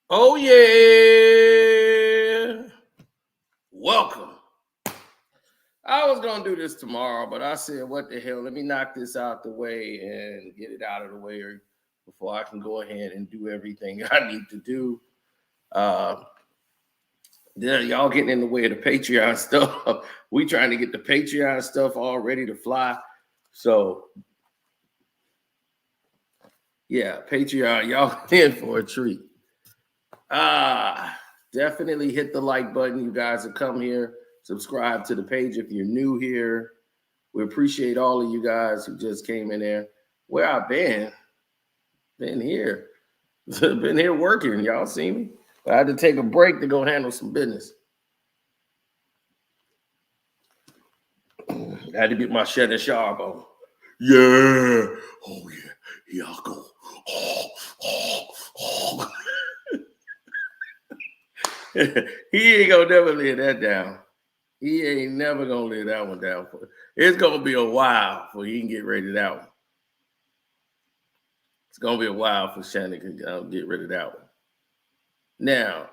Oh, yeah. Welcome. I was going to do this tomorrow, but I said, what the hell? Let me knock this out the way and get it out of the way before I can go ahead and do everything I need to do. Y'all getting in the way of the Patreon stuff. We trying to get the Patreon stuff all ready to fly. So, yeah, Patreon, y'all in for a treat. Definitely hit the like button. You guys have come here. Subscribe to the page if you're new here. We appreciate all of you guys who just came in there. Where I've been here. Been here working. Y'all see me? I had to take a break to go handle some business. I had to get my shed and sharp on. Yeah. Oh, yeah. Here I go. He ain't gonna never lay that down. He ain't never gonna lay that one down. It's gonna be a while before he can get rid of that one. It's gonna be a while for Shannon to get rid of that one. Now,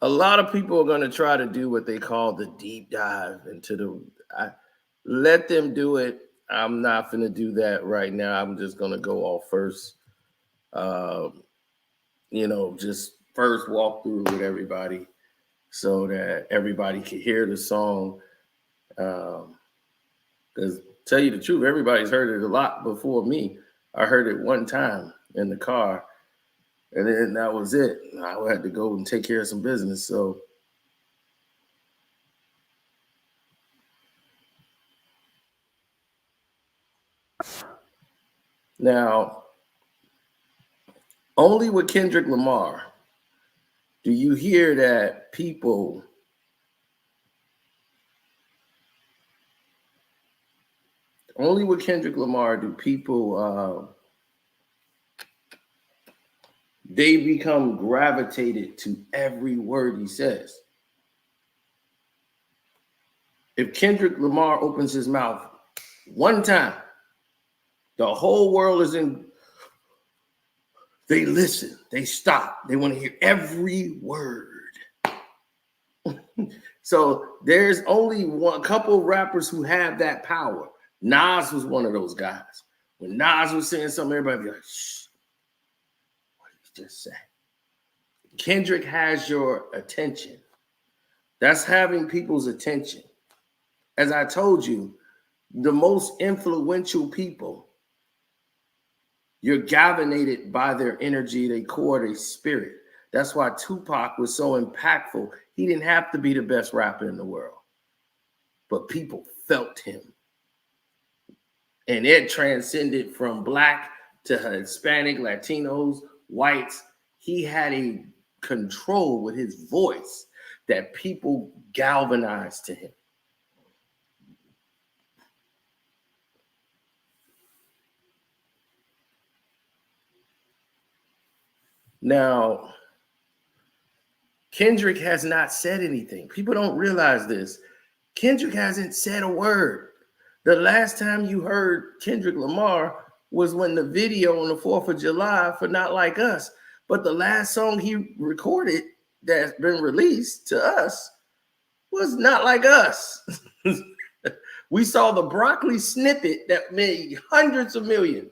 a lot of people are gonna try to do what they call the deep dive into the. Let them do it. I'm not gonna do that right now. I'm just gonna go off first. Just first walk through with everybody so that everybody can hear the song. Because tell you the truth, everybody's heard it a lot before me. I heard it one time in the car, and then that was it. I had to go and take care of some business. So now, only with Kendrick Lamar do you hear that people only with Kendrick Lamar do people they become gravitated to every word he says. If Kendrick Lamar opens his mouth one time, the whole world is in. They listen, they stop, they want to hear every word. So there's only a couple rappers who have that power. Nas was one of those guys. When Nas was saying something, everybody be like, shh, what did he just say? Kendrick has your attention. That's having people's attention. As I told you, the most influential people, you're galvanized by their energy, their core, their spirit. That's why Tupac was so impactful. He didn't have to be the best rapper in the world, but people felt him. And it transcended from Black to Hispanic, Latinos, whites. He had a control with his voice that people galvanized to him. Now, Kendrick has not said anything. People don't realize this. Kendrick hasn't said a word. The last time you heard Kendrick Lamar was when the video on the 4th of July for Not Like Us. But the last song he recorded that's been released to us was Not Like Us. We saw the broccoli snippet that made hundreds of millions.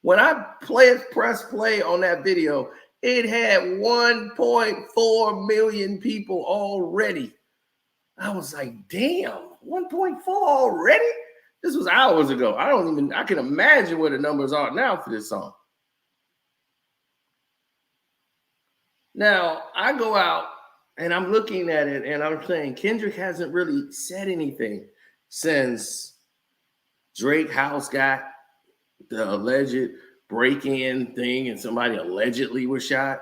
When I press play on that video, it had 1.4 million people already. I was like, damn, 1.4 already? This was hours ago. I can imagine what the numbers are now for this song. Now, I go out and I'm looking at it and I'm saying Kendrick hasn't really said anything since Drake house got the alleged break-in thing and somebody allegedly was shot.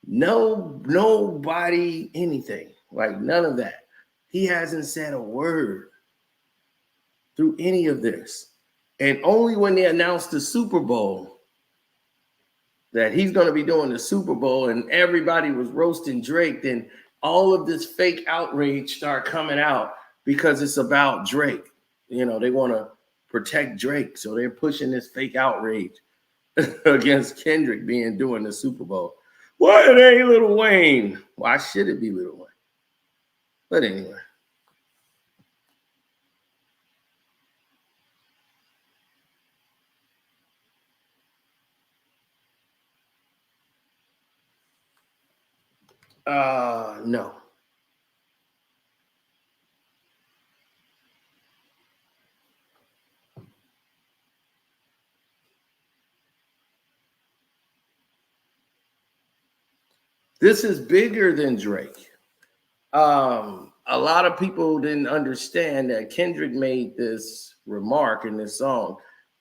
Nobody, anything. Like none of that. He hasn't said a word through any of this. And only when they announced the Super Bowl that he's going to be doing the Super Bowl and everybody was roasting Drake, then all of this fake outrage start coming out because it's about Drake. They want to protect Drake. So they're pushing this fake outrage against Kendrick being doing the Super Bowl. Why it ain't Lil Wayne? Why should it be Lil Wayne? But anyway. No. This is bigger than Drake. A lot of people didn't understand that Kendrick made this remark in this song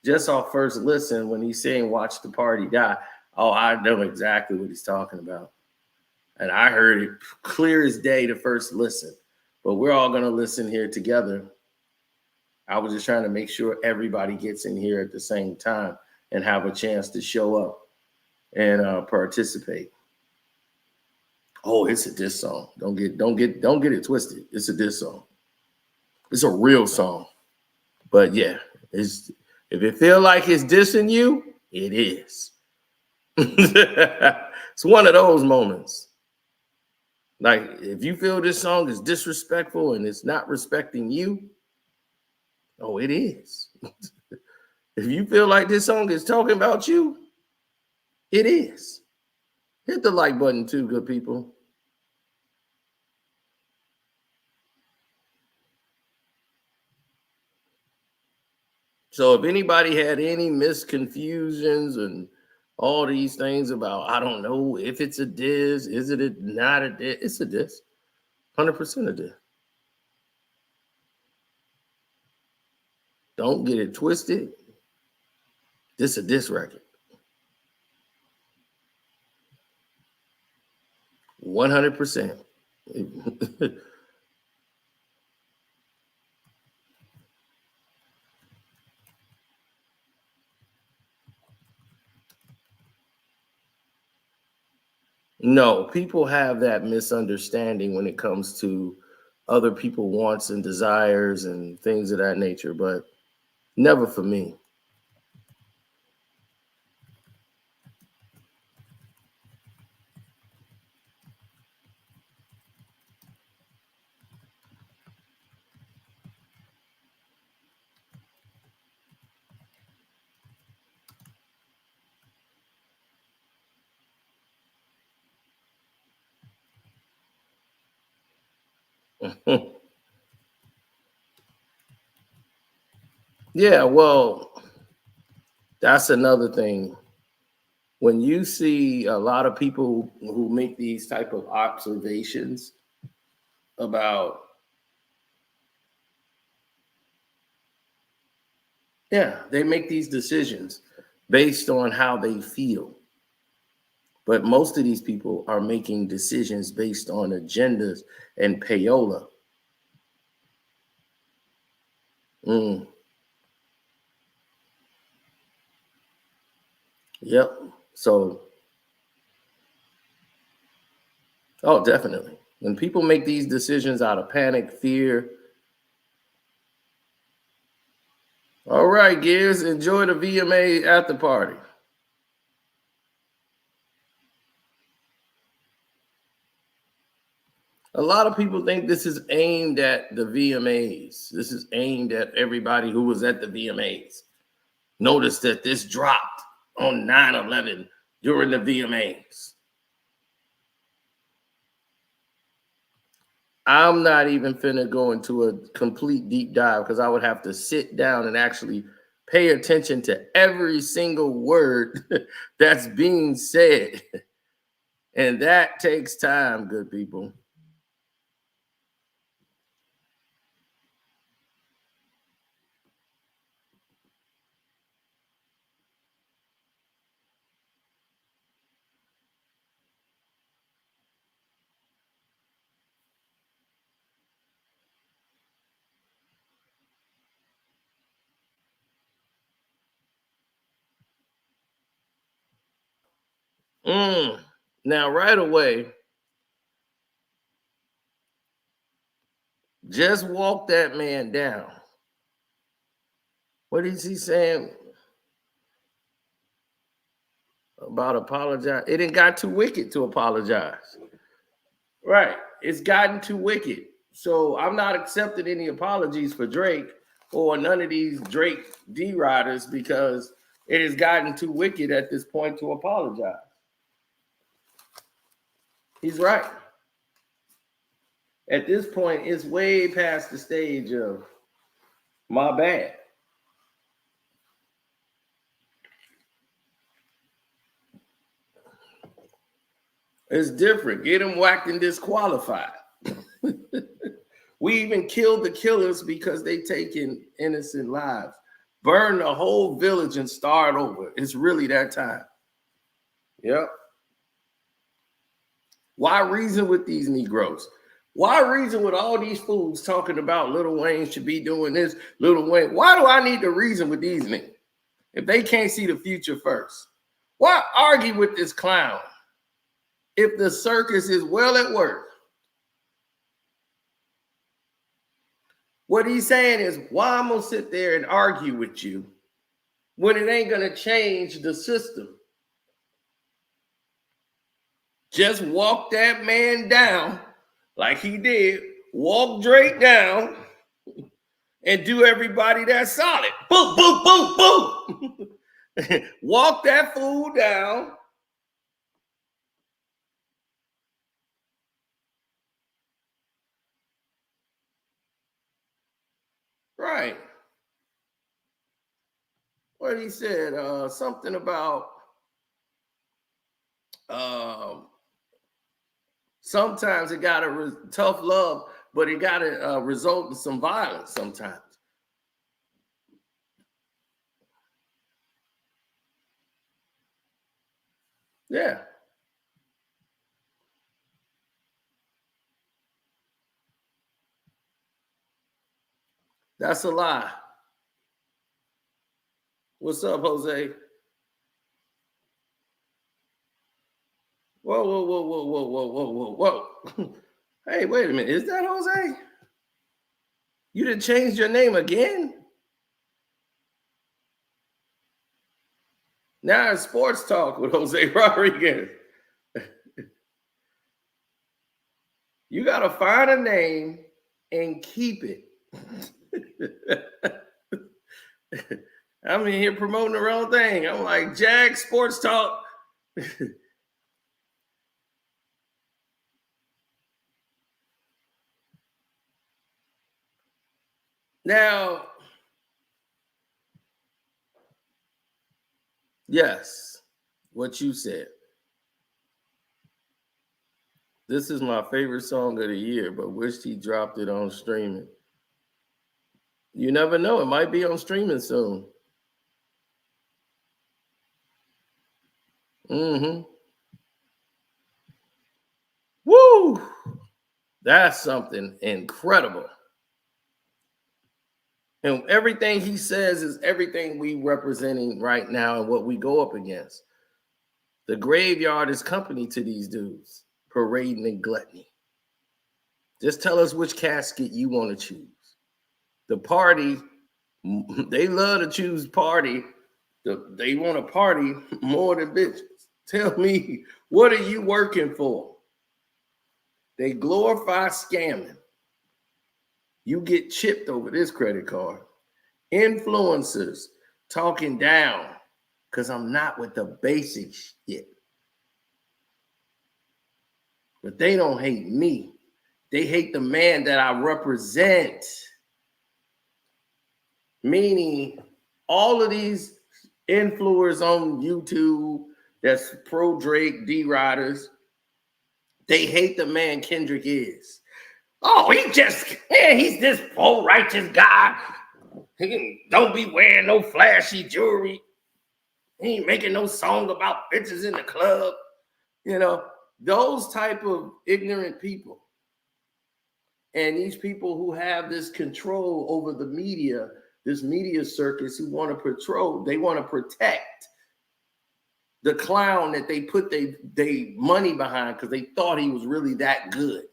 just off first listen when he's saying "Watch the party die." Oh, I know exactly what he's talking about, and I heard it clear as day the first listen. But we're all gonna listen here together. I was just trying to make sure everybody gets in here at the same time and have a chance to show up and participate. Oh, it's a diss song. Don't get it twisted. It's a diss song. It's a real song. But yeah, it's if it feel like it's dissing you, it is. It's one of those moments. Like if you feel this song is disrespectful and it's not respecting you, oh, it is. If you feel like this song is talking about you, it is. Hit the like button too, good people. So if anybody had any misconfusions and all these things about, I don't know if it's a diss, is it not a diss? It's a diss. 100% a diss. Don't get it twisted. This a diss record. 100%. No, people have that misunderstanding when it comes to other people wants and desires and things of that nature, but never for me. Yeah, well, that's another thing. When you see a lot of people who make these type of observations about, yeah, they make these decisions based on how they feel. But most of these people are making decisions based on agendas and payola. Mm, yep. So, oh, definitely. When people make these decisions out of panic, fear. All right, Gears, enjoy the VMA after party. A lot of people think this is aimed at the VMAs. This is aimed at everybody who was at the VMAs. Notice that this dropped on 9/11 during the VMAs. I'm not even finna go into a complete deep dive because I would have to sit down and actually pay attention to every single word that's being said. And that takes time, good people. Now, right away, just walk that man down. What is he saying about apologize? It ain't got too wicked to apologize. Right. It's gotten too wicked. So I'm not accepting any apologies for Drake or none of these Drake D riders because it has gotten too wicked at this point to apologize. He's right. At this point, it's way past the stage of my bad. It's different. Get them whacked and disqualified. We even killed the killers because they taking innocent lives. Burn the whole village and start over. It's really that time. Yep. Why reason with these Negroes? Why reason with all these fools talking about Lil Wayne should be doing this, Lil Wayne? Why do I need to reason with these niggas if they can't see the future first? Why argue with this clown if the circus is well at work? What he's saying is, why I'm going to sit there and argue with you when it ain't going to change the system? Just walk that man down like he did. Walk Drake down and do everybody that solid. Boom, boom, boom, boom. Walk that fool down. Right. What he said, something about sometimes it got a tough love, but it got to result in some violence sometimes. Yeah. That's a lie. What's up, Jose? Whoa, whoa, whoa, whoa, whoa, whoa, whoa, whoa, whoa. Hey, wait a minute. Is that Jose? You done changed your name again? Now it's Sports Talk with Jose Rodriguez. You got to find a name and keep it. I'm in here promoting the wrong thing. I'm like, Jag Sports Talk. Now, yes, what you said. This is my favorite song of the year, but wish he dropped it on streaming. You never know. It might be on streaming soon. Mm-hmm. Woo! That's something incredible. And everything he says is everything we representing right now and what we go up against. The graveyard is company to these dudes, parading and gluttony. Just tell us which casket you want to choose. The party, they love to choose party. They want to party more than bitches. Tell me, what are you working for? They glorify scamming. You get chipped over this credit card. Influencers talking down because I'm not with the basic shit. But they don't hate me. They hate the man that I represent. Meaning all of these influencers on YouTube that's pro Drake, D riders, they hate the man Kendrick is. Oh, he's this pro-righteous guy. He don't be wearing no flashy jewelry. He ain't making no song about bitches in the club. You know, those type of ignorant people. And these people who have this control over the media, this media circus, who want to they want to protect the clown that they put their money behind because they thought he was really that good.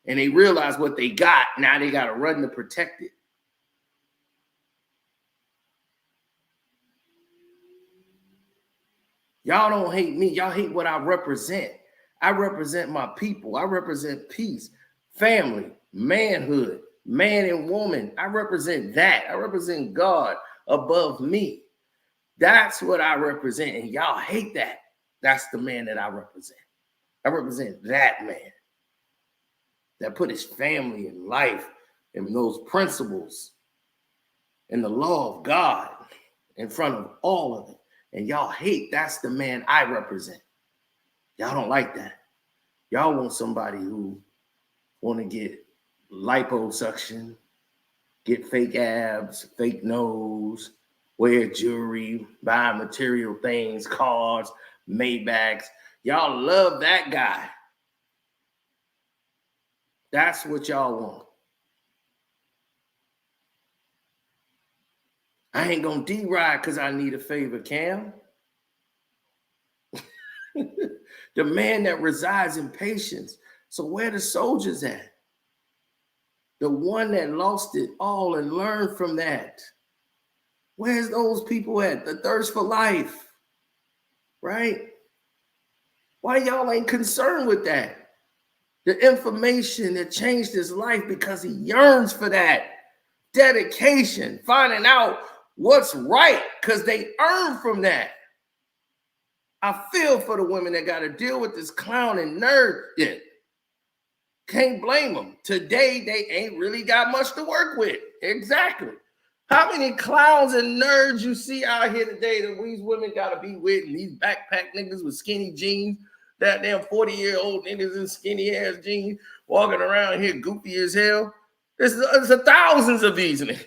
And they realize what they got. Now they got to run to protect it. Y'all don't hate me. Y'all hate what I represent. I represent my people. I represent peace, family, manhood, man and woman. I represent that. I represent God above me. That's what I represent. And y'all hate that. That's the man that I represent. I represent that man that put his family and life and those principles and the law of God in front of all of it. And y'all hate, that's the man I represent. Y'all don't like that. Y'all want somebody who want to get liposuction, get fake abs, fake nose, wear jewelry, buy material things, cars, Maybachs. Y'all love that guy. That's what y'all want. I ain't gonna D-ride because I need a favor, Cam. The man that resides in patience. So where the soldiers at? The one that lost it all and learned from that. Where's those people at? The thirst for life, right? Why y'all ain't concerned with that? The information that changed his life because he yearns for that. Dedication, finding out what's right because they earn from that. I feel for the women that got to deal with this clown and nerd shit. Can't blame them. Today, they ain't really got much to work with. Exactly. How many clowns and nerds you see out here today that these women got to be with, and these backpack niggas with skinny jeans, that damn 40-year-old niggas in skinny ass jeans walking around here goofy as hell? There's thousands of these niggas.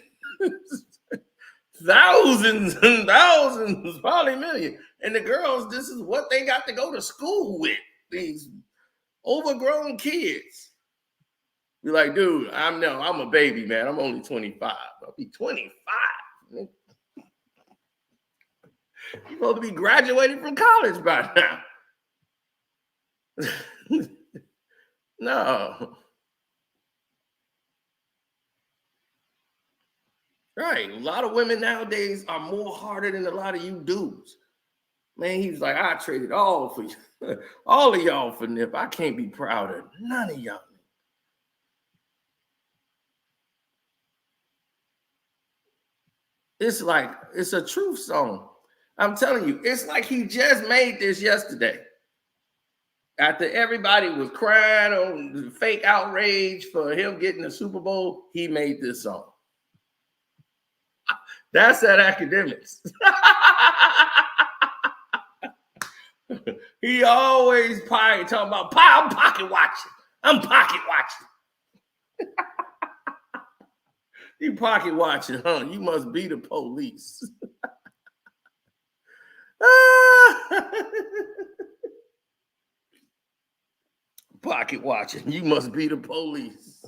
Thousands and thousands, probably million. And the girls, this is what they got to go to school with, these overgrown kids. You're like, dude, I'm a baby, man. I'm only 25. I'll be 25. You're supposed to be graduating from college by now. No. Right. A lot of women nowadays are more harder than a lot of you dudes. Man, he was like, I traded all for you. All of y'all for Nip. I can't be proud of none of y'all. It's like, it's a truth song. I'm telling you, it's like he just made this yesterday. After everybody was crying on fake outrage for him getting the Super Bowl, he made this song. That's that academics. He always talking about, I'm pocket watching. I'm pocket watching. You pocket watching, huh? You must be the police. Pocket watching. You must be the police.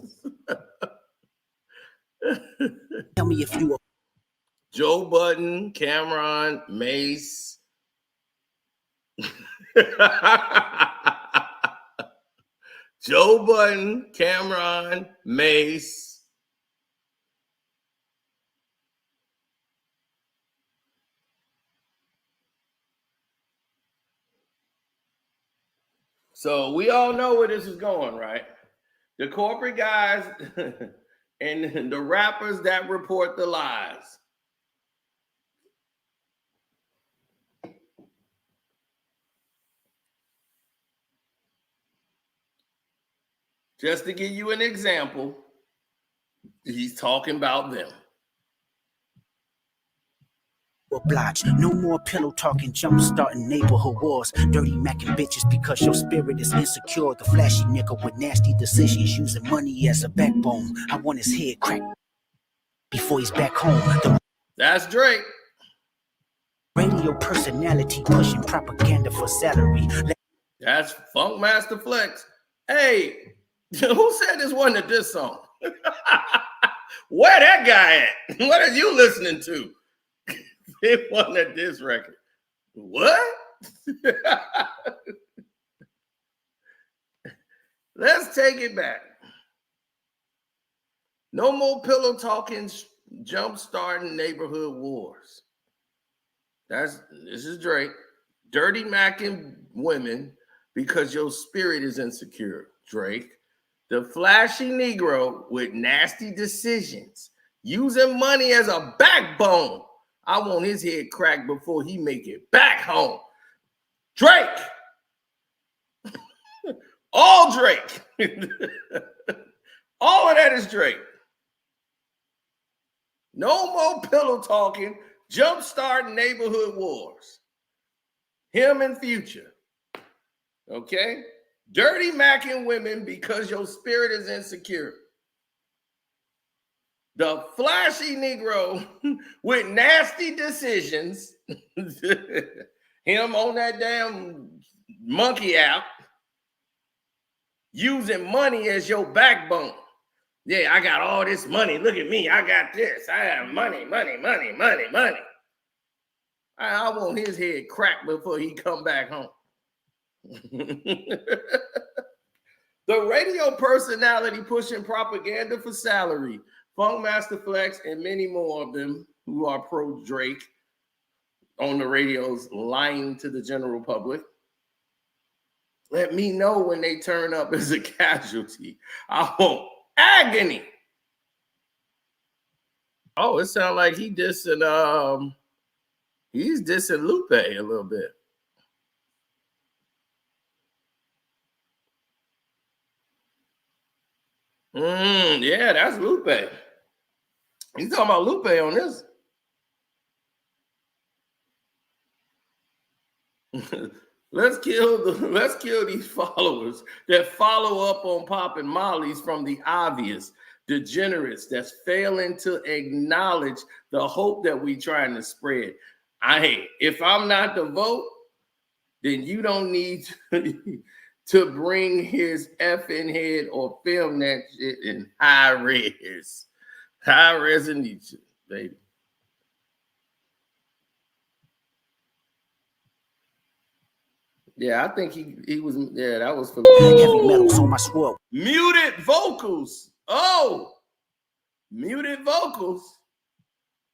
Tell me if you are Joe Budden, Cameron, Mace. Joe Budden, Cameron, Mace. So we all know where this is going, right? The corporate guys and the rappers that report the lies. Just to give you an example, he's talking about them. obliged. No more pillow talking, jump starting neighborhood wars. Dirty macking bitches because your spirit is insecure. The flashy nigga with nasty decisions, using money as a backbone. I want his head cracked before he's back home. That's Drake. Radio personality pushing propaganda for salary. That's Funk Master Flex. Hey, who said this wasn't a diss song? Where that guy at? What are you listening to? It wasn't a diss record. What? Let's take it back. No more pillow talking, jump starting neighborhood wars. This is Drake. Dirty macking women because your spirit is insecure, Drake. The flashy Negro with nasty decisions, using money as a backbone. I want his head cracked before he make it back home. Drake. All Drake. All of that is Drake. No more pillow talking, jumpstart neighborhood wars. Him and Future. Okay? Dirty macking women because your spirit is insecure. The flashy Negro with nasty decisions. Him on that damn monkey app. Using money as your backbone. Yeah, I got all this money. Look at me. I got this. I have money, money, money, money, money. I want his head cracked before he come back home. The radio personality pushing propaganda for salary. Funkmaster Flex and many more of them who are pro Drake on the radios lying to the general public. Let me know when they turn up as a casualty. I want agony. Oh, it sounds like he's dissing Lupe a little bit. Yeah, that's Lupe. He's talking about Lupe on this. Let's kill these followers that follow up on popping mollies from the obvious degenerates that's failing to acknowledge the hope that we trying to spread. If I'm not the vote, then you don't need to bring his effing head or film that shit in high resolution, baby. Yeah, I think he was. Yeah, that was for heavy metals on my swirl. Muted vocals. Oh, muted vocals.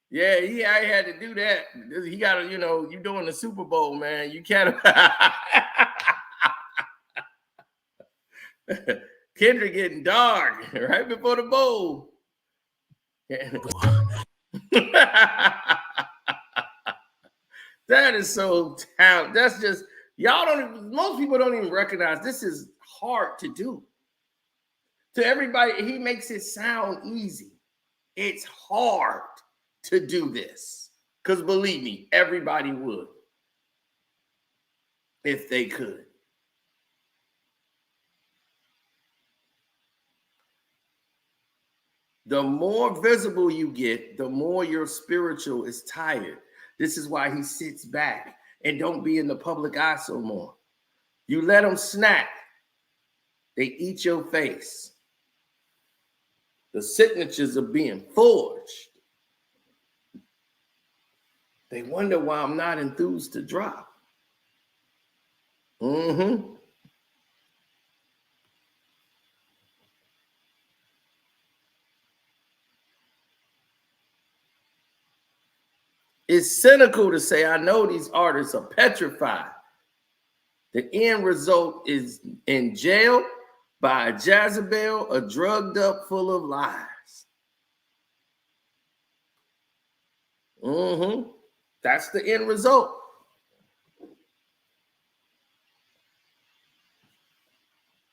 Yeah, I had to do that. He got to, you doing the Super Bowl, man. You can't. Kendrick getting dark right before the bowl. That is so talented. That's just, most people don't even recognize this is hard to do. To everybody, he makes it sound easy. It's hard to do this. Because believe me, everybody would if they could. The more visible you get, the more your spiritual is tired. This is why he sits back and don't be in the public eye so more. You let them snack, they eat your face. The signatures are being forged. They wonder why I'm not enthused to drop. It's cynical to say, I know these artists are petrified. The end result is in jail by a Jezebel, a drugged up full of lies. That's the end result.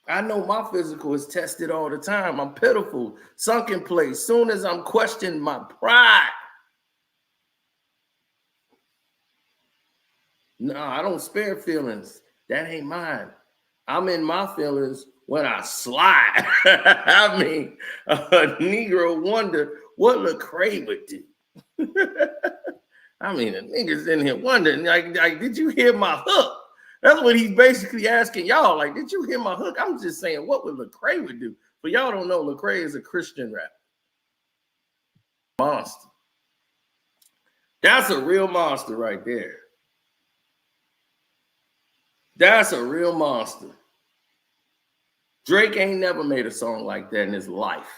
I know my physical is tested all the time. I'm pitiful, sunken place. Soon as I'm questioning my pride. No, I don't spare feelings. That ain't mine. I'm in my feelings when I slide. I mean, a Negro wonder what Lecrae would do. I mean, the niggas in here wondering, like, did you hear my hook? That's what he's basically asking y'all. Like, did you hear my hook? I'm just saying, what would Lecrae would do? But y'all don't know, Lecrae is a Christian rapper. Monster. That's a real monster right there. That's a real monster. Drake ain't never made a song like that in his life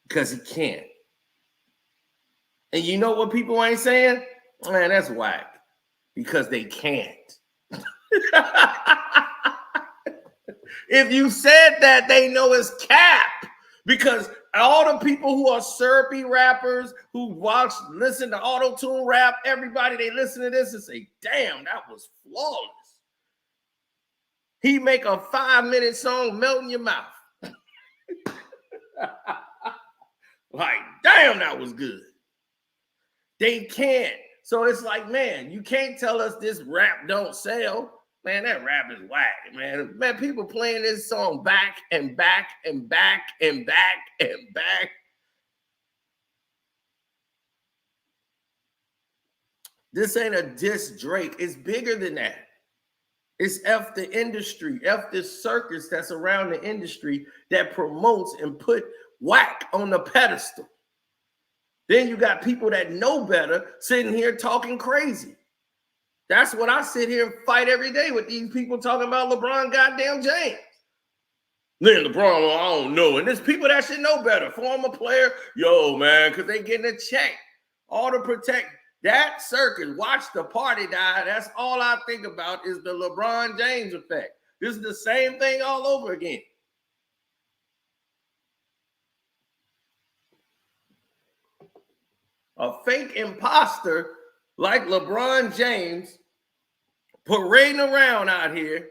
because he can't. And you know what people ain't saying? Man, that's whack. because they can't. If you said that, they know it's cap, because all the people who are syrupy rappers who listen to auto-tune rap, everybody, they listen to this and say, damn, that was flawless. He make a 5-minute song melt in your mouth. Like, damn, that was good. They can't. So it's like, man, you can't tell us this rap don't sell. Man, that rap is whack, man. Man, people playing this song back and back and back and back and back. This ain't a diss Drake. It's bigger than that. It's F the industry, F this circus that's around the industry that promotes and put whack on the pedestal. Then you got people that know better sitting here talking crazy. That's what I sit here and fight every day with these people talking about LeBron goddamn James. Then LeBron, I don't know. And there's people that should know better. Former player, yo, man, because they getting a check. All to protect that circus. Watch the party die. That's all I think about is the LeBron James effect. This is the same thing all over again. A fake imposter like LeBron James parading around out here.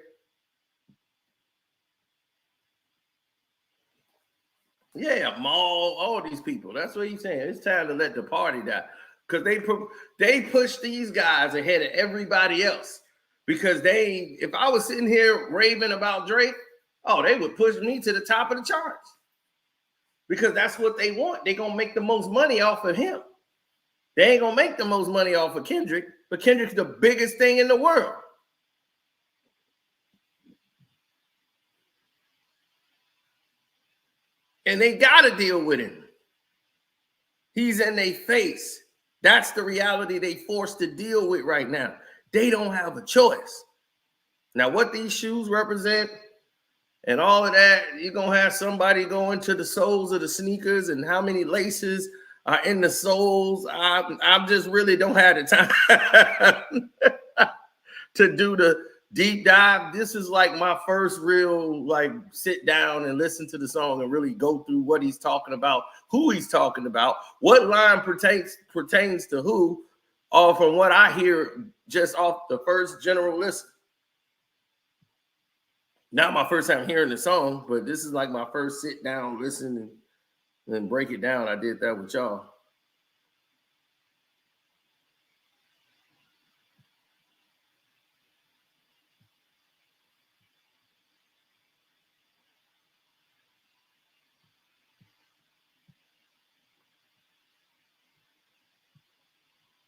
Yeah, Maul, all these people. That's what he's saying. It's time to let the party die. Because they push these guys ahead of everybody else. Because if I was sitting here raving about Drake, they would push me to the top of the charts. Because that's what they want. They're going to make the most money off of him. They ain't going to make the most money off of Kendrick, but Kendrick's the biggest thing in the world. And they got to deal with him. He's in their face. That's the reality they forced to deal with right now. They don't have a choice. Now, what these shoes represent and all of that, you're going to have somebody go into the soles of the sneakers and how many laces are in the soles. I just really don't have the time to do the deep dive. This is like my first real sit down and listen to the song and really go through what he's talking about, who he's talking about, what line pertains to who, all from what I hear just off the first general listen. Not my first time hearing the song, but this is like my first sit down, listen, and break it down. I did that with y'all.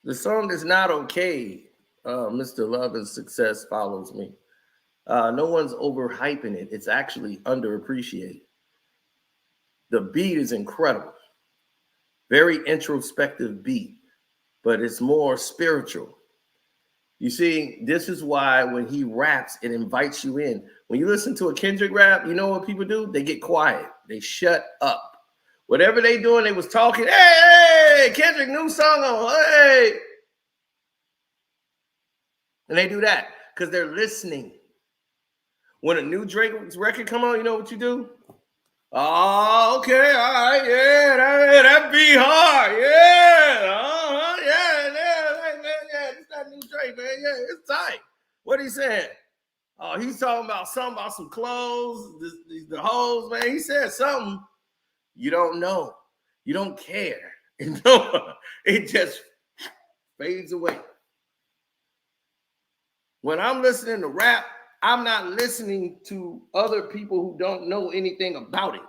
The song is not okay. Mr. Love and Success Follows Me. No one's overhyping it. It's actually underappreciated. The beat is incredible. Very introspective beat, but it's more spiritual. You see, this is why when he raps, it invites you in. When you listen to a Kendrick rap, you know what people do? They get quiet. They shut up. Whatever they doing, they was talking, hey, Kendrick, new song on, hey. And they do that because they're listening. When a new Drake record come on, you know what you do? Oh, okay, all right, yeah, that be hard, yeah, it's that new Drake, man, yeah, it's tight. What he saying? Oh, he's talking about something about some clothes, the hoes, man. He said something. You don't know, you don't care, it just fades away. When I'm listening to rap, I'm not listening to other people who don't know anything about it.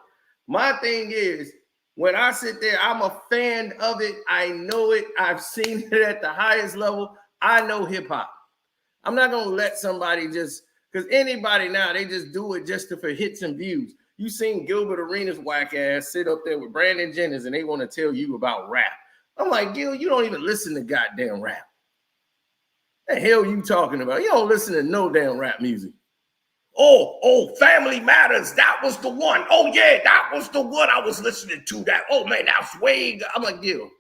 My thing is, when I sit there, I'm a fan of it. I know it. I've seen it at the highest level. I know hip hop. I'm not going to let somebody because anybody now, they just do it just for hits and views. You seen Gilbert Arenas' whack ass sit up there with Brandon Jennings and they want to tell you about rap. I'm like, Gil, you don't even listen to goddamn rap. The hell you talking about? You don't listen to no damn rap music. Oh, Family Matters. That was the one. Oh, yeah, that was the one I was listening to. Oh, man, that's way. I'm like, Gil,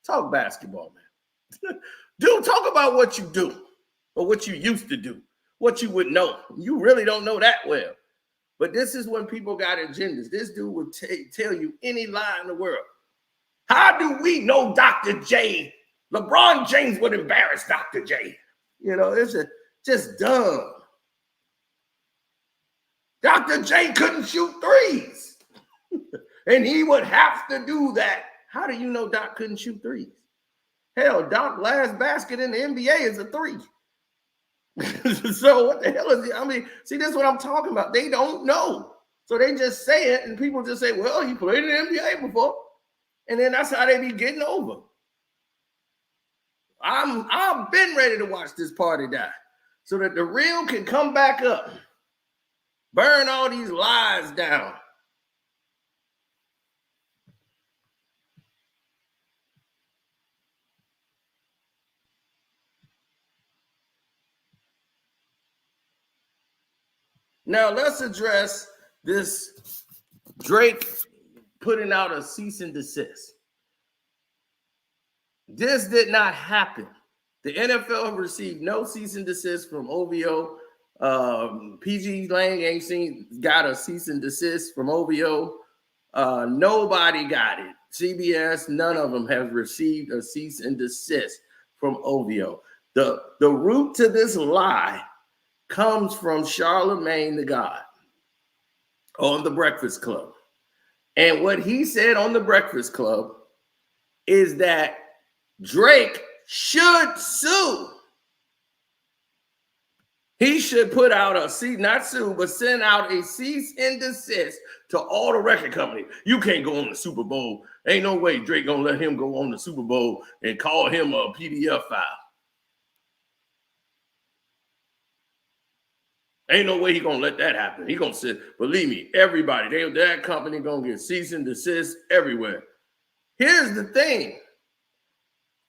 talk basketball, man. Dude, talk about what you do. or what you used to do, what you would know. You really don't know that well. But this is when people got agendas. This dude would tell you any lie in the world. How do we know Dr. J? LeBron James would embarrass Dr. J. You know, it's just dumb. Dr. J couldn't shoot threes. And he would have to do that. How do you know Doc couldn't shoot threes? Hell, Doc's last basket in the NBA is a three. So what the hell is it? I mean, see, this is what I'm talking about. They don't know. So they just say it, and people just say, well, he played in the NBA before. And then that's how they be getting over. I've been ready to watch this party die so that the real can come back up. Burn all these lies down. Now let's address this Drake putting out a cease and desist. This did not happen. The NFL received no cease and desist from OVO. PG Lang got a cease and desist from OVO. Nobody got it. CBS, none of them have received a cease and desist from OVO. The root to this lie comes from Charlemagne the God on the Breakfast Club. And what he said on the Breakfast Club is that Drake should sue. He should put out a cease, not sue, but send out a cease and desist to all the record companies. You can't go on the Super Bowl. Ain't no way Drake gonna let him go on the Super Bowl and call him a PDF file. Ain't no way he gonna let that happen. He gonna say, believe me, everybody, that company gonna get cease and desist everywhere. Here's the thing.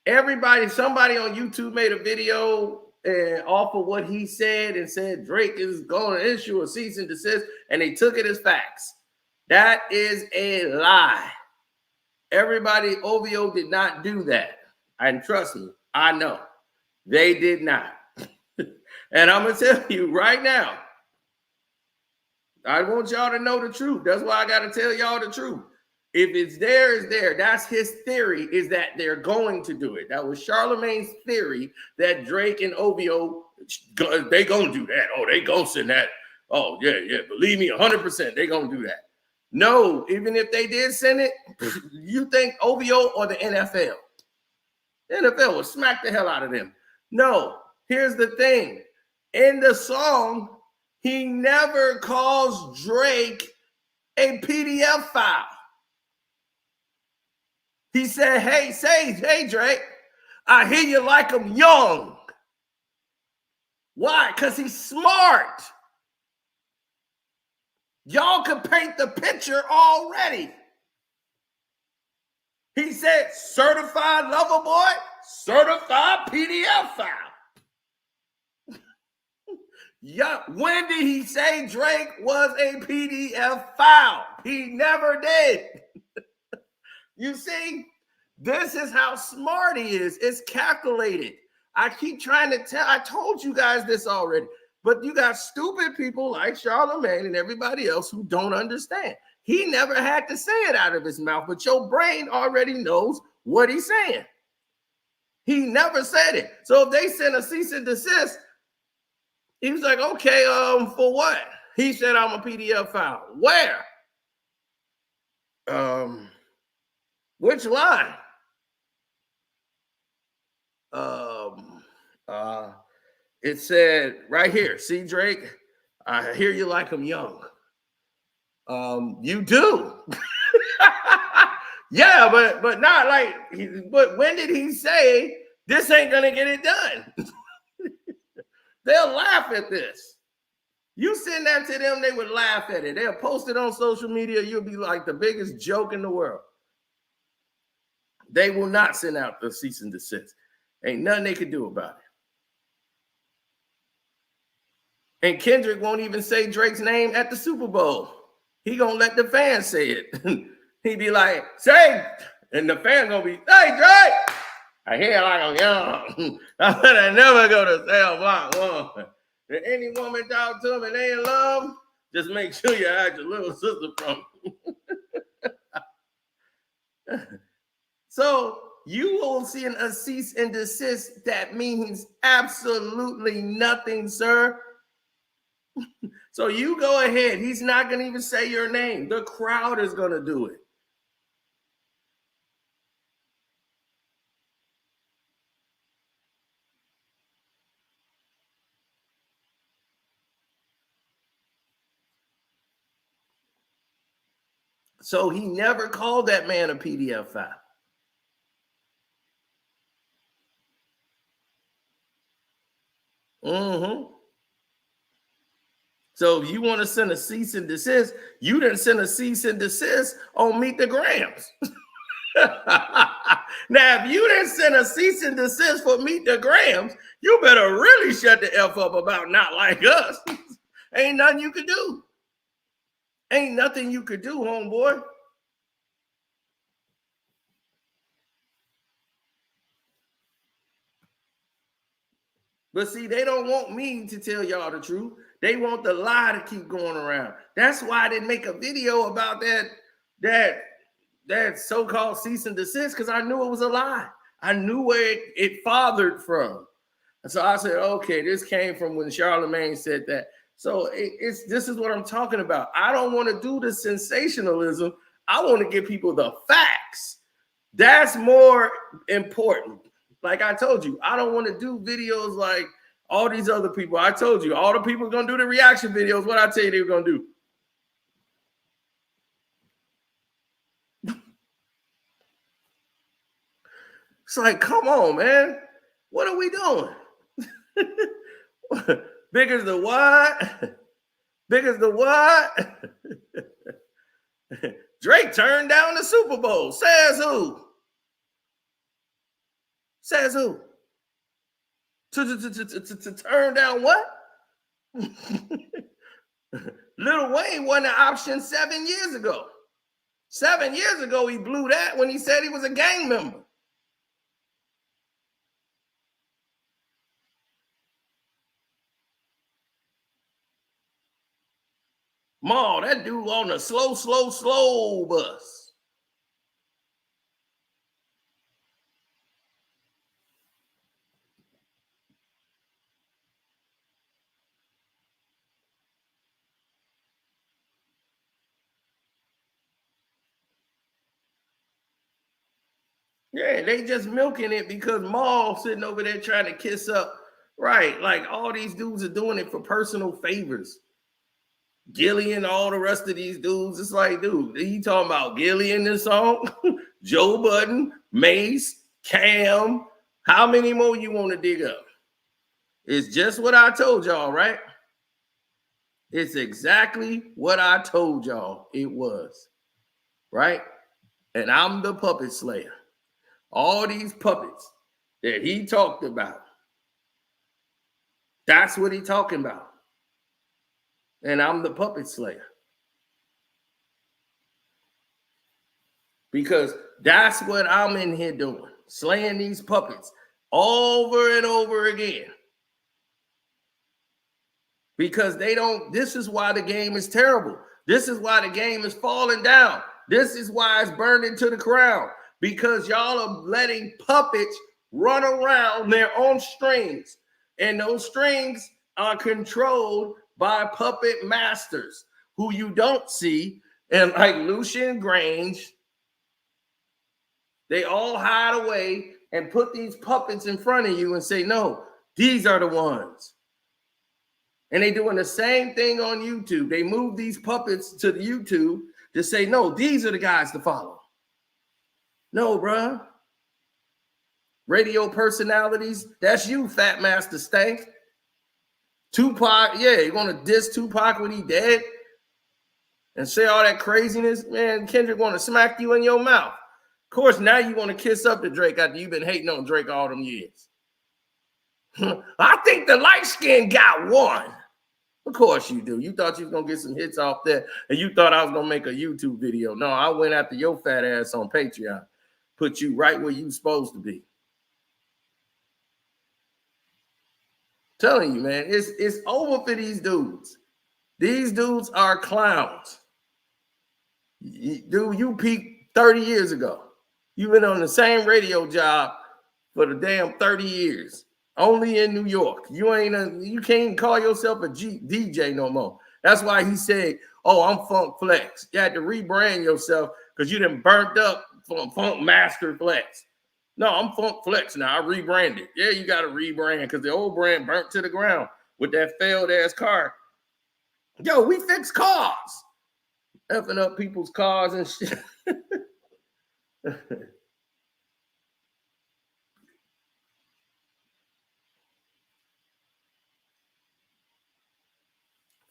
Somebody on YouTube made a video and off of what he said and said Drake is going to issue a cease and desist, and they took it as facts. That is a lie. Everybody, OVO did not do that. And trust me, I know. They did not. And I'm going to tell you right now, I want y'all to know the truth. That's why I got to tell y'all the truth. If it's there, it's there. That's his theory, is that they're going to do it. That was Charlemagne's theory, that Drake and OVO, they going to do that. Oh, they going to send that. Oh, yeah. Believe me, 100%, they going to do that. No, even if they did send it, you think OVO or the NFL? The NFL will smack the hell out of them. No, here's the thing. In the song, he never calls Drake a PDF file. He said, hey, Drake, I hear you like him young. Why? Because he's smart. Y'all can paint the picture already. He said, certified lover boy, certified PDF file. Yeah, when did he say Drake was a PDF file? He never did. You see, this is how smart he is. It's calculated. I keep trying to tell. I told you guys this already, but you got stupid people like Charlemagne and everybody else who don't understand. He never had to say it out of his mouth, but your brain already knows what he's saying. He never said it. So if they send a cease and desist, he was like, okay, for what? He said, I'm a PDF file. Where? Which line? It said right here, see, Drake, I hear you like him young. You do. Yeah, but not like, but when did he say this ain't gonna get it done? They'll laugh at this. You send that to them, they would laugh at it. They'll post it on social media. You'll be like the biggest joke in the world. They will not send out the cease and desist. Ain't nothing they could do about it. And Kendrick won't even say Drake's name at the Super Bowl. He gonna let the fans say it. He be like, say, and the fan gonna be, hey, Drake, I hear like I'm young. I never go to cell block one. If any woman talk to them and they in love, just make sure you ask your little sister from. So you will see a cease and desist. That means absolutely nothing, sir. So you go ahead. He's not going to even say your name. The crowd is going to do it. So he never called that man a PDF file. Mm-hmm. So if you want to send a cease and desist, you didn't send a cease and desist on Meet the Grams. Now, if you didn't send a cease and desist for Meet the Grams, you better really shut the F up about not like us. Ain't nothing you could do. Ain't nothing you could do, homeboy. But see, they don't want me to tell y'all the truth. They want the lie to keep going around. That's why I didn't make a video about that so-called cease and desist, because I knew it was a lie. I knew where it fathered from. And so I said, okay, this came from when Charlemagne said that. So this is what I'm talking about. I don't want to do the sensationalism. I want to give people the facts. That's more important. Like I told you, I don't want to do videos like all these other people. I told you, all the people going to do the reaction videos. What I tell you they were going to do. It's like, come on, man. What are we doing? Big as the what? Big as the what? Drake turned down the Super Bowl. Says who? Says who? To turn down what? Lil Wayne won the option 7 years ago. 7 years ago, he blew that when he said he was a gang member. Ma, that dude on the slow bus. Yeah, they just milking it because Maul sitting over there trying to kiss up. Right, like all these dudes are doing it for personal favors. Gillian, all the rest of these dudes, it's like, dude, he talking about Gillian this song? Joe Budden, Mace, Cam. How many more you want to dig up? It's just what I told y'all, right? It's exactly what I told y'all it was, right? And I'm the puppet slayer. All these puppets that he talked about, that's what he talking about. And I'm the puppet slayer. Because that's what I'm in here doing, slaying these puppets over and over again. Because they don't, this is why the game is terrible. This is why the game is falling down. This is why it's burning to the ground. Because y'all are letting puppets run around their own strings. And those strings are controlled by puppet masters who you don't see. And like Lucian Grange, they all hide away and put these puppets in front of you and say, no, these are the ones. And they doing the same thing on YouTube. They move these puppets to the YouTube to say, no, these are the guys to follow. No, bruh. Radio personalities, that's you, Fat Master Stank. Tupac, yeah, you're going to diss Tupac when he dead and say all that craziness? Man, Kendrick want to smack you in your mouth. Of course, now you want to kiss up to Drake after you've been hating on Drake all them years. I think the light skin got one. Of course you do. You thought you was going to get some hits off there, and you thought I was going to make a YouTube video. No, I went after your fat ass on Patreon. Put you right where you supposed to be. Telling you, man, it's over for these dudes. These dudes are clowns. Dude, you peaked 30 years ago. You've been on the same radio job for the damn 30 years. Only in New York. You can't call yourself a DJ no more. That's why he said, oh, I'm Funk Flex. You had to rebrand yourself because you done burnt up from Funk Master Flex. No, I'm Funk Flex now. I rebranded. Yeah, you got to rebrand because the old brand burnt to the ground with that failed ass car. Yo, we fix cars. Effing up people's cars and shit.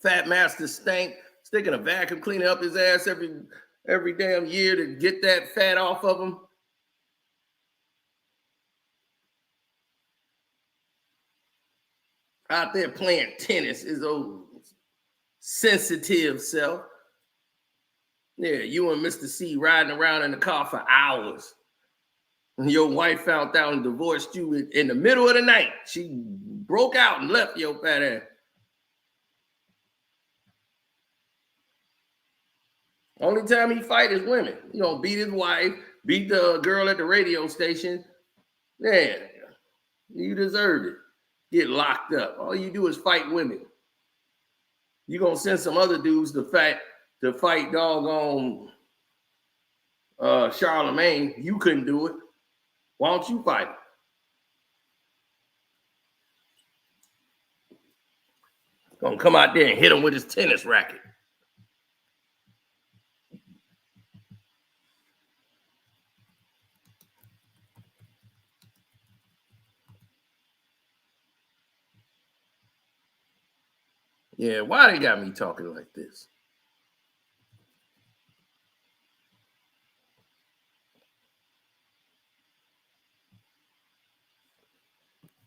Fat Master Stank sticking a vacuum cleaner up his ass every damn year to get that fat off of him. Out there playing tennis, his old sensitive self. Yeah, you and Mr. C riding around in the car for hours. And your wife found out and divorced you in the middle of the night. She broke out and left your fat ass. Only time he fight is women. You know, beat his wife, beat the girl at the radio station. Yeah, you deserved it. Get locked up. All you do is fight women. You gonna send some other dudes to fight doggone Charlemagne. You couldn't do it. Why don't you fight? Gonna come out there and hit him with his tennis racket. Yeah, why they got me talking like this?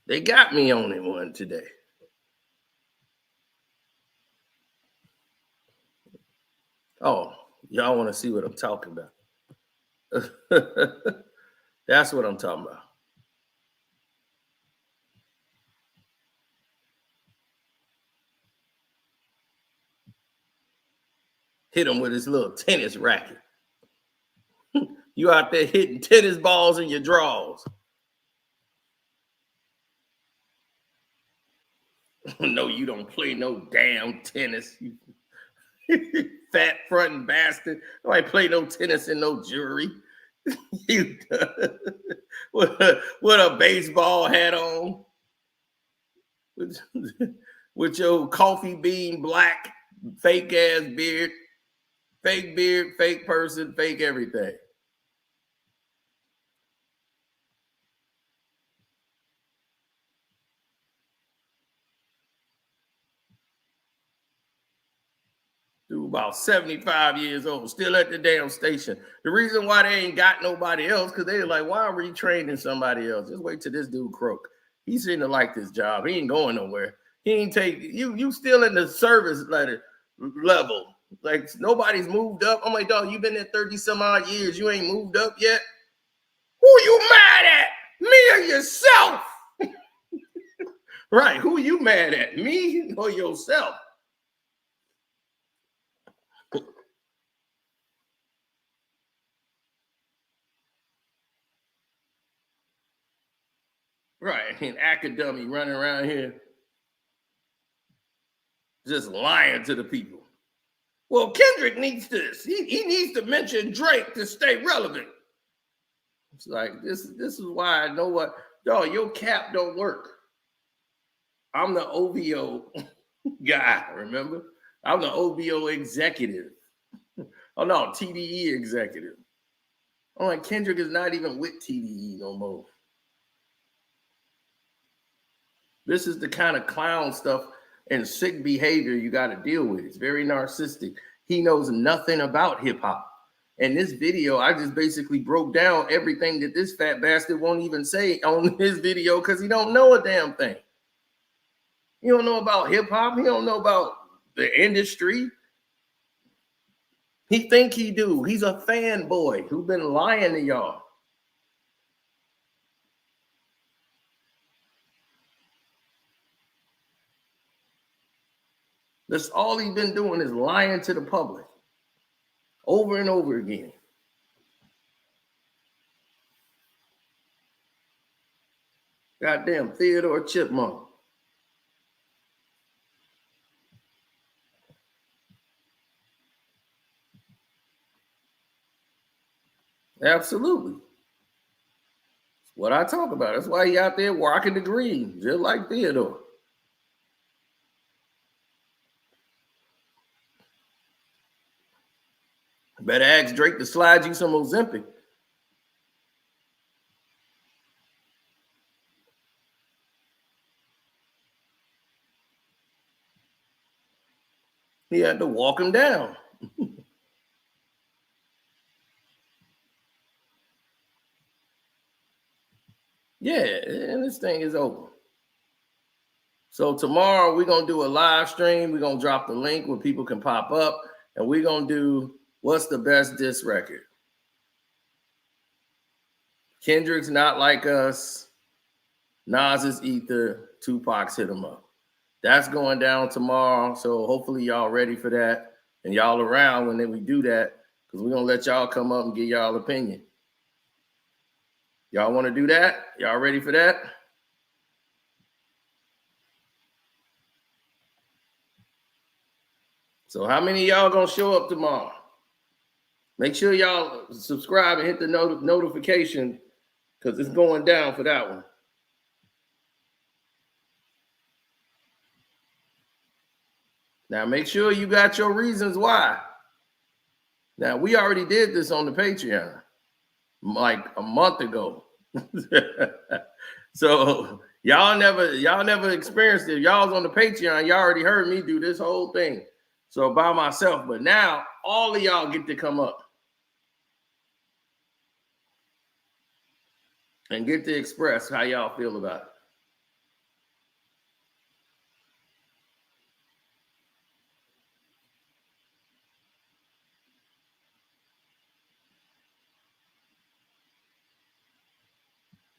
They got me on it one today. Oh, y'all want to see what I'm talking about? That's what I'm talking about. Hit him with his little tennis racket. You out there hitting tennis balls in your drawers. No, you don't play no damn tennis. You fat fronting bastard. Nobody play no tennis in no jewelry. You with a baseball hat on. With your coffee bean black fake ass beard. Fake beard, fake person, fake everything. Dude, about 75 years old, still at the damn station. The reason why they ain't got nobody else, because they're like, why are we training somebody else? Just wait till this dude croak. He seemed to like this job. He ain't going nowhere. He ain't take you still in the service level. Like nobody's moved up. I'm like, dog, you've been there 30 some odd years. You ain't moved up yet. Who you mad at? Me or yourself? Right. Who you mad at? Me or yourself? Right. An academic running around here just lying to the people. Well, Kendrick needs this. He needs to mention Drake to stay relevant. It's like this is why I know what, dog, your cap don't work. I'm the OVO guy, remember? I'm the OVO executive. Oh no, TDE executive. I'm like, Kendrick is not even with TDE no more. This is the kind of clown stuff and sick behavior you got to deal with. It's very narcissistic. He knows nothing about hip hop. And this video, I just basically broke down everything that this fat bastard won't even say on his video because he don't know a damn thing. He don't know about hip hop. He don't know about the industry. He think he do. He's a fanboy who been lying to y'all. That's all he's been doing is lying to the public over and over again. Goddamn Theodore Chipmunk. Absolutely. That's what I talk about. That's why he out there rocking the green, just like Theodore. Better ask Drake to slide you some Ozempic. He had to walk him down. Yeah, and this thing is over. So tomorrow we're going to do a live stream. We're going to drop the link where people can pop up. And we're going to do what's the best diss record. Kendrick's Not Like Us. Nas is Ether. Tupac's Hit 'Em Up. That's going down tomorrow. So hopefully y'all ready for that. And y'all around when we do that. Because we're going to let y'all come up and give y'all opinion. Y'all want to do that? Y'all ready for that? So how many of y'all going to show up tomorrow? Make sure y'all subscribe and hit the notification because it's going down for that one. Now, make sure you got your reasons why. Now, we already did this on the Patreon like a month ago. So y'all never experienced it. Y'all was on the Patreon. Y'all already heard me do this whole thing. So by myself. But now all of y'all get to come up and get to express how y'all feel about it.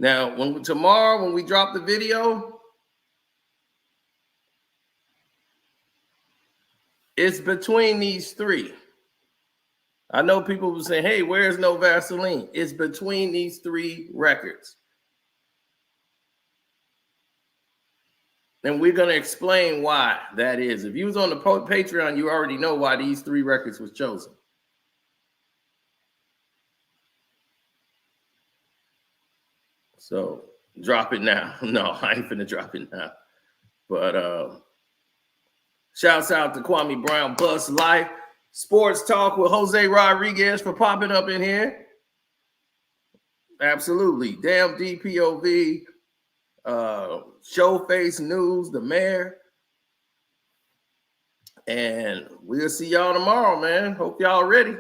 Now, tomorrow when we drop the video, it's between these three. I know people will say, hey, where's No Vaseline? It's between these three records. And we're going to explain why that is. If you was on the Patreon, you already know why these three records was chosen. So drop it now. No, I ain't finna drop it now. But shouts out to Kwame Brown, Bus Life, Sports Talk with Jose Rodriguez for popping up in here. Absolutely. Damn DPOV, Showface News, the mayor. And we'll see y'all tomorrow, man. Hope y'all ready.